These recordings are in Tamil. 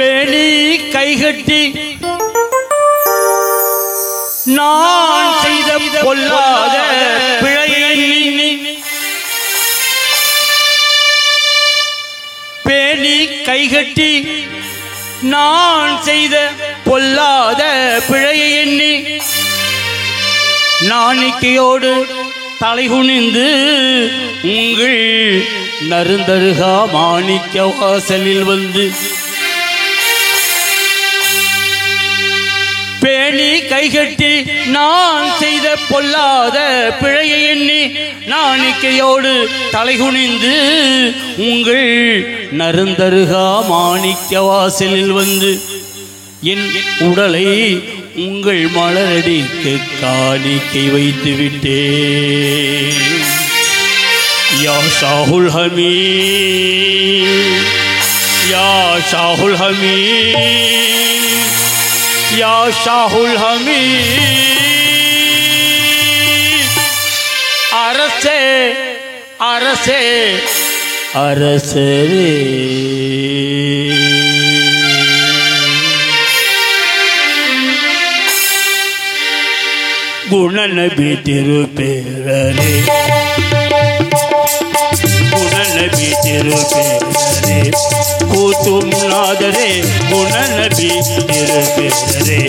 பேணி கைகட்டி நான் செய்த பொல்லாத பிழையை பேணி கைகட்டி நான் செய்த பொல்லாத பிழையை எண்ணி நாணிக்கையோடு தலைகுனிந்து உங்கள் நருந்தருகா மாணிக்க வாசலில் வந்து பேணி கைகட்டி நான் செய்த பொல்லாத பிழையை எண்ணி நாணிக்கையோடு தலைகுனிந்து உங்கள் நருந்தருகா மாணிக்க வாசலில் வந்து என் உடலை உங்கள் மலரடிக்கு காணிக்கை வைத்து விட்டேன். யா ஷாஹுல் ஹமீத், யா ஷாஹுல் ஹமீத், யா ஷாஹுல் ஹமீத். அரசே அரசே அரசே குணநபி திருப்பேரரே, குணநபி திருப்பேரரே, கூத்தும் நாதரே குணநபி திருப்பேரரே,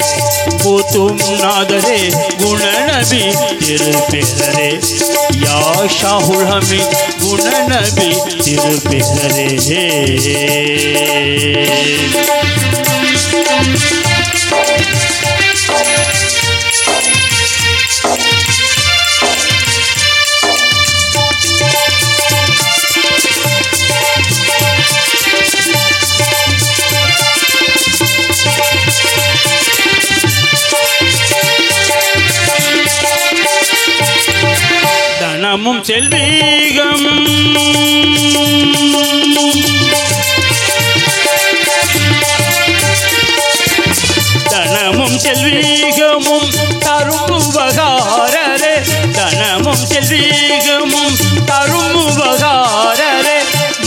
கூத்தும் நாதரே குணநபி திருப்பேரரே. யா ஷாஹுல் ஹமீத் குணநபி திருப்பேரரே. தனமும் செல்வீகம் தனமும் செல்வீகமும் தரும் உபகாரரே, தனமும் செல்வீகமும் தரும் உபகாரரே.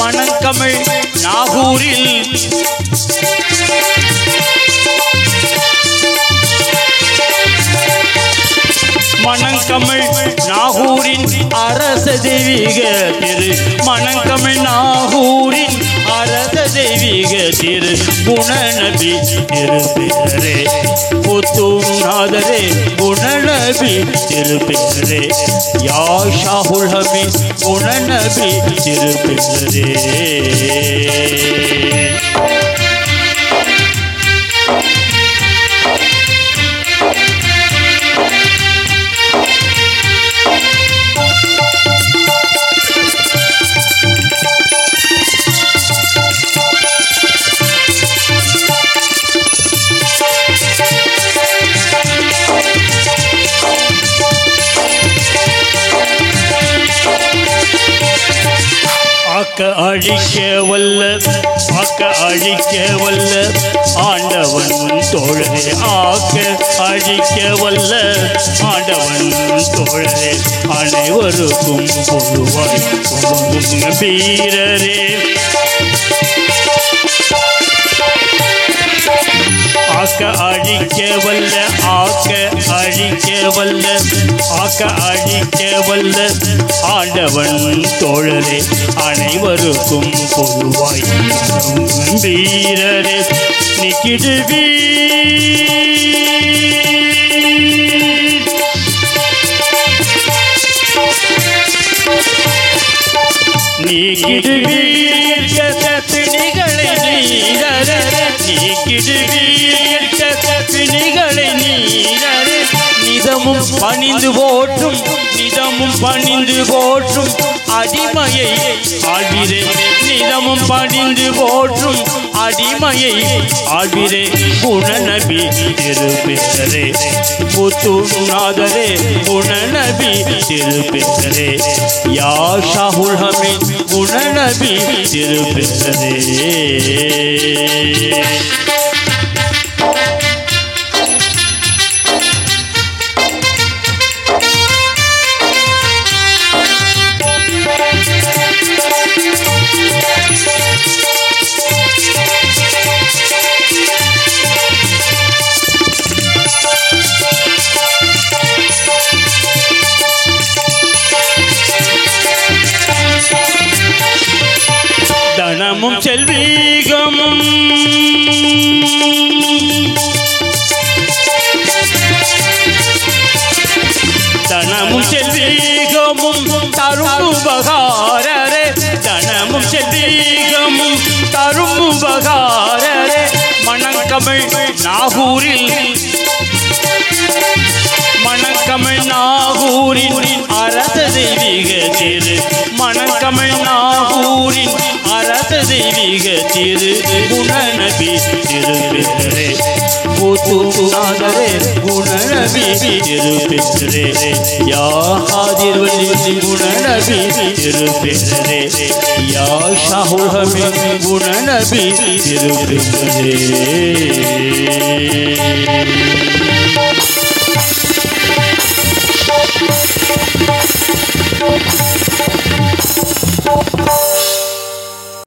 மணங்கமிழ் நாகூரில் மணங்கமிழ் நாகூரின் அரச தெய்வீக திரு, மணங்கமிழ் நாகூரின் அரச தெய்வீக திரு குணநபி திருப்பேரரே, கூத்தும் நாதரே குணநபி திருப்பேரரே. யா ஷாஹுல் ஹமீத் குணநபி திருப்பேரரே. ஆக்க அழிக்க வல்ல, ஆக்க அழிக்க வல்ல ஆண்டவன் தோழரே, ஆக்க அழிக்க வல்ல ஆண்டவன் தோழரே. அனைவருக்கும் பொதுவாய் பொருந்தும் வீரரே, ஆக்க அழிக்க வல்ல, ஆக்க அழிக்க வல்ல, ஆக்க அழிக்க வல்ல ஆண்டவன் தோழரே. அனைவருக்கும் பொதுவாய் வீரரே. நீக்கிடுவீர் பிணிகளை நீரரே, நீக்கிடுவீர் பிணிகளை நீரரே. நிதமும் பணிந்து போற்றும், நிதமும் பணிந்து போற்றும் அடிமையை ஆழ்விரே, நிதமும் பணிந்து போற்றும் அடிமையை ஆழ்விரே. குணநபி திருப்பேரரே, கூத்தும் நாதரே குணநபி திருப்பேரரே. யா ஷாஹுல் ஹமீத் குணநபி திருப்பேரரே. தனமும் செல்வீகமும் தனமும் செல்வீகமும் தரும் உபகாரரே தனமும் செல்வீகமும் தரும் உபகாரரே மணக்கமிழ் நாகூரில் மணக்கமிழ் நாகூரின் அரச தெய்வீக திரு மணக்கமிழ் நாகூரின் அரச தெய்வீக திரு குணநபி திருப்பெற்றரே கூத்துநாதரே குணநபி திருப்பெற்றரே யா ஹாதிர் வலி குணநபி திருப்பெற்றரே யா ஷாஹுல் ஹமீத் குணநபி திருப்பெற்றரே